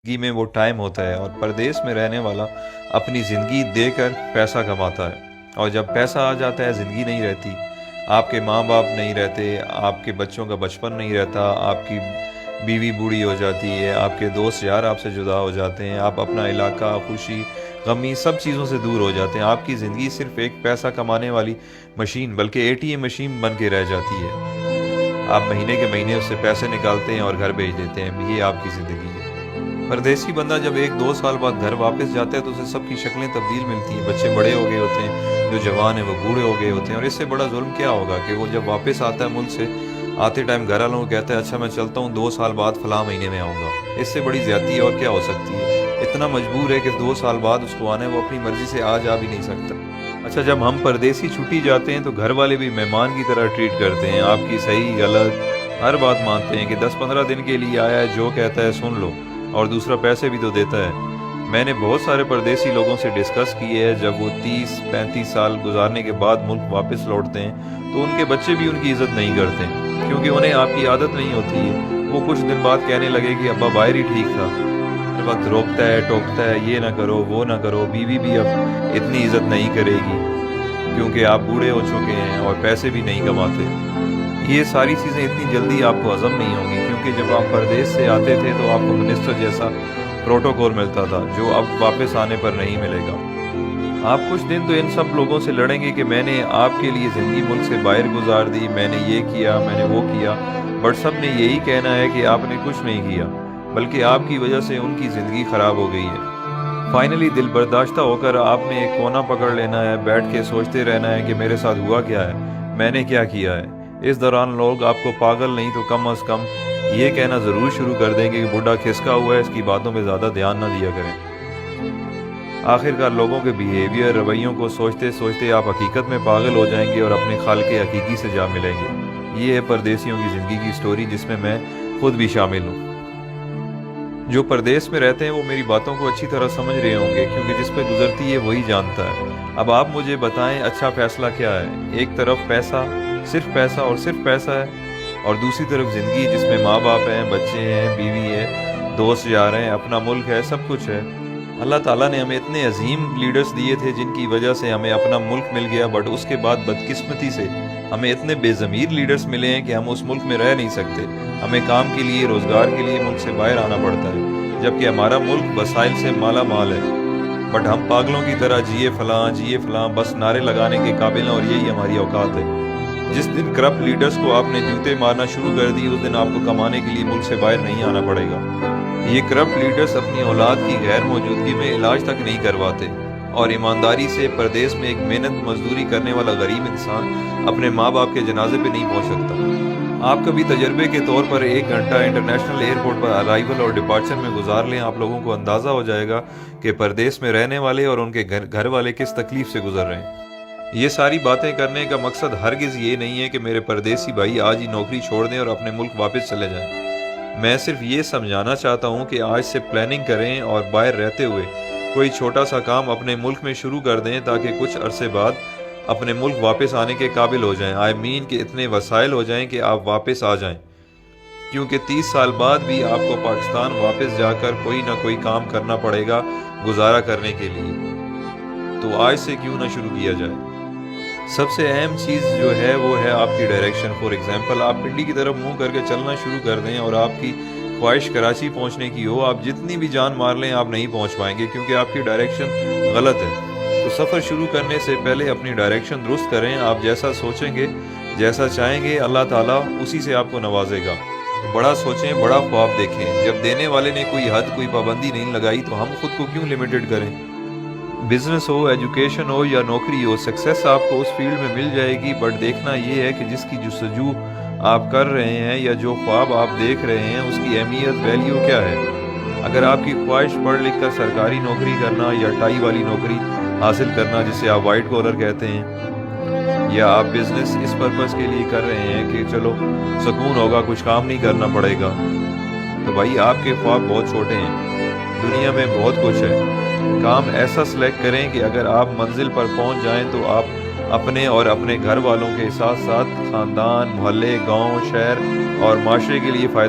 زندگی میں وہ ٹائم ہوتا ہے، اور پردیس میں رہنے والا اپنی زندگی دے کر پیسہ کماتا ہے، اور جب پیسہ آ جاتا ہے زندگی نہیں رہتی، آپ کے ماں باپ نہیں رہتے، آپ کے بچوں کا بچپن نہیں رہتا، آپ کی بیوی بوڑھی ہو جاتی ہے، آپ کے دوست یار آپ سے جدا ہو جاتے ہیں، آپ اپنا علاقہ، خوشی غمی سب چیزوں سے دور ہو جاتے ہیں، آپ کی زندگی صرف ایک پیسہ کمانے والی مشین بلکہ اے ٹی ایم مشین بن کے رہ جاتی ہے۔ آپ مہینے کے مہینے اس سے پیسے نکالتے ہیں اور گھر بھیج دیتے ہیں، یہ آپ کی زندگی ہے۔ پردیسی بندہ جب 1-2 سال بعد گھر واپس جاتا ہے تو اسے سب کی شکلیں تبدیل ملتی ہیں، بچے بڑے ہو گئے ہوتے ہیں، جو جوان ہیں وہ بوڑھے ہو گئے ہوتے ہیں، اور اس سے بڑا ظلم کیا ہوگا کہ وہ جب واپس آتا ہے ملک سے، آتے ٹائم گھر والوں کو کہتا ہے اچھا میں چلتا ہوں، 2 سال بعد فلاں مہینے میں آؤں گا۔ اس سے بڑی زیادتی اور کیا ہو سکتی ہے؟ اتنا مجبور ہے کہ 2 سال بعد اس کو آنا ہے، وہ اپنی مرضی سے آ بھی نہیں سکتا۔ اچھا، جب ہم پردیسی چھٹی جاتے ہیں تو گھر والے بھی مہمان کی طرح ٹریٹ کرتے ہیں، آپ کی صحیح غلط ہر بات مانتے ہیں کہ 10-15 دن کے لیے آیا ہے، جو کہتا ہے سن لو، اور دوسرا پیسے بھی تو دیتا ہے۔ میں نے بہت سارے پردیسی لوگوں سے ڈسکس کی ہے، جب وہ 30-35 سال گزارنے کے بعد ملک واپس لوٹتے ہیں تو ان کے بچے بھی ان کی عزت نہیں کرتے، کیونکہ انہیں آپ کی عادت نہیں ہوتی ہے۔ وہ کچھ دن بعد کہنے لگے کہ ابا باہر ہی ٹھیک تھا، ہر وقت روکتا ہے ٹوکتا ہے، یہ نہ کرو وہ نہ کرو، بیوی بھی اب اتنی عزت نہیں کرے گی کیونکہ آپ بوڑھے ہو چکے ہیں اور پیسے بھی نہیں کماتے۔ یہ ساری چیزیں اتنی جلدی آپ کو ہضم نہیں ہوں گی، کیونکہ جب آپ پردیس سے آتے تھے تو آپ کو منسٹر جیسا پروٹوکول ملتا تھا، جو اب واپس آنے پر نہیں ملے گا۔ آپ کچھ دن تو ان سب لوگوں سے لڑیں گے کہ میں نے آپ کے لیے زندگی ملک سے باہر گزار دی، میں نے یہ کیا، میں نے وہ کیا، بٹ سب نے یہی کہنا ہے کہ آپ نے کچھ نہیں کیا، بلکہ آپ کی وجہ سے ان کی زندگی خراب ہو گئی ہے۔ فائنلی دل برداشتہ ہو کر آپ نے ایک کونا پکڑ لینا ہے، بیٹھ کے سوچتے رہنا ہے کہ میرے ساتھ ہوا کیا ہے، میں نے کیا کیا ہے۔ اس دوران لوگ آپ کو پاگل نہیں تو کم از کم یہ کہنا ضرور شروع کر دیں گے کہ بڈھا کھسکا ہوا ہے، اس کی باتوں پہ زیادہ دھیان نہ دیا کریں۔ آخرکار لوگوں کے بیہیویئر، رویوں کو سوچتے سوچتے آپ حقیقت میں پاگل ہو جائیں گے اور اپنے خالق حقیقی سے جا ملیں گے۔ یہ ہے پردیسیوں کی زندگی کی سٹوری، جس میں خود بھی شامل ہوں۔ جو پردیس میں رہتے ہیں وہ میری باتوں کو اچھی طرح سمجھ رہے ہوں گے، کیونکہ جس پہ گزرتی ہے وہی جانتا ہے۔ اب آپ مجھے بتائیں اچھا فیصلہ کیا ہے؟ ایک طرف پیسہ، صرف پیسہ اور صرف پیسہ ہے، اور دوسری طرف زندگی جس میں ماں باپ ہیں، بچے ہیں، بیوی ہے، دوست یار ہیں، اپنا ملک ہے، سب کچھ ہے۔ اللہ تعالیٰ نے ہمیں اتنے عظیم لیڈرز دیے تھے جن کی وجہ سے ہمیں اپنا ملک مل گیا، بٹ اس کے بعد بدقسمتی سے ہمیں اتنے بے ضمیر لیڈرز ملے ہیں کہ ہم اس ملک میں رہ نہیں سکتے، ہمیں کام کے لیے، روزگار کے لیے ملک سے باہر آنا پڑتا ہے، جبکہ ہمارا ملک وسائل سے مالا مال ہے، بٹ ہم پاگلوں کی طرح جیے فلاں بس نعرے لگانے کے قابل ہیں، اور یہی ہماری اوقات ہے۔ جس دن کرپٹ لیڈرز کو آپ نے جوتے مارنا شروع کر دی، اس دن آپ کو کمانے کے لیے ملک سے باہر نہیں آنا پڑے گا۔ یہ کرپٹ لیڈرز اپنی اولاد کی غیر موجودگی میں علاج تک نہیں کرواتے، اور ایمانداری سے پردیس میں ایک محنت مزدوری کرنے والا غریب انسان اپنے ماں باپ کے جنازے پہ نہیں پہنچ سکتا۔ آپ کبھی تجربے کے طور پر 1 گھنٹہ انٹرنیشنل ایئرپورٹ پر ارائیول اور ڈپارچر میں گزار لیں، آپ لوگوں کو اندازہ ہو جائے گا کہ پردیس میں رہنے والے اور ان کے گھر والے کس تکلیف سے گزر رہے ہیں۔ یہ ساری باتیں کرنے کا مقصد ہرگز یہ نہیں ہے کہ میرے پردیسی بھائی آج ہی نوکری چھوڑ دیں اور اپنے ملک واپس چلے جائیں۔ میں صرف یہ سمجھانا چاہتا ہوں کہ آج سے پلاننگ کریں اور باہر رہتے ہوئے کوئی چھوٹا سا کام اپنے ملک میں شروع کر دیں، تاکہ کچھ عرصے بعد اپنے ملک واپس آنے کے قابل ہو جائیں۔ کہ اتنے وسائل ہو جائیں کہ آپ واپس آ جائیں، کیونکہ 30 سال بعد بھی آپ کو پاکستان واپس جا کر کوئی نہ کوئی کام کرنا پڑے گا گزارا کرنے کے لیے، تو آج سے کیوں نہ شروع کیا جائے۔ سب سے اہم چیز جو ہے وہ ہے آپ کی ڈائریکشن۔ فار ایگزامپل، آپ پنڈی کی طرف منہ کر کے چلنا شروع کر دیں اور آپ کی خواہش کراچی پہنچنے کی ہو، آپ جتنی بھی جان مار لیں آپ نہیں پہنچ پائیں گے، کیونکہ آپ کی ڈائریکشن غلط ہے۔ تو سفر شروع کرنے سے پہلے اپنی ڈائریکشن درست کریں۔ آپ جیسا سوچیں گے، جیسا چاہیں گے، اللہ تعالیٰ اسی سے آپ کو نوازے گا۔ تو بڑا سوچیں، بڑا خواب دیکھیں۔ جب دینے والے نے کوئی حد، کوئی پابندی نہیں لگائی تو ہم خود کو کیوں لمیٹڈ کریں؟ بزنس ہو، ایجوکیشن ہو یا نوکری ہو، سکسیس آپ کو اس فیلڈ میں مل جائے گی، بٹ دیکھنا یہ ہے کہ جس کی جستجو آپ کر رہے ہیں یا جو خواب آپ دیکھ رہے ہیں اس کی اہمیت، ویلیو کیا ہے۔ اگر آپ کی خواہش پڑھ لکھ کر سرکاری نوکری کرنا یا ٹائی والی نوکری حاصل کرنا جسے آپ وائٹ کالر کہتے ہیں، یا آپ بزنس اس پرپس کے لیے کر رہے ہیں کہ چلو سکون ہوگا، کچھ کام نہیں کرنا پڑے گا، تو بھائی آپ کے خواب بہت چھوٹے ہیں۔ دنیا میں بہت کچھ ہے، کام ایسا سلیکٹ کریں کہ اگر آپ منزل پر پہنچ جائیں تو آپ اپنے اور اپنے گھر والوں کے ساتھ ساتھ خاندان، محلے، گاؤں، شہر اور معاشرے کے لیے فائدہ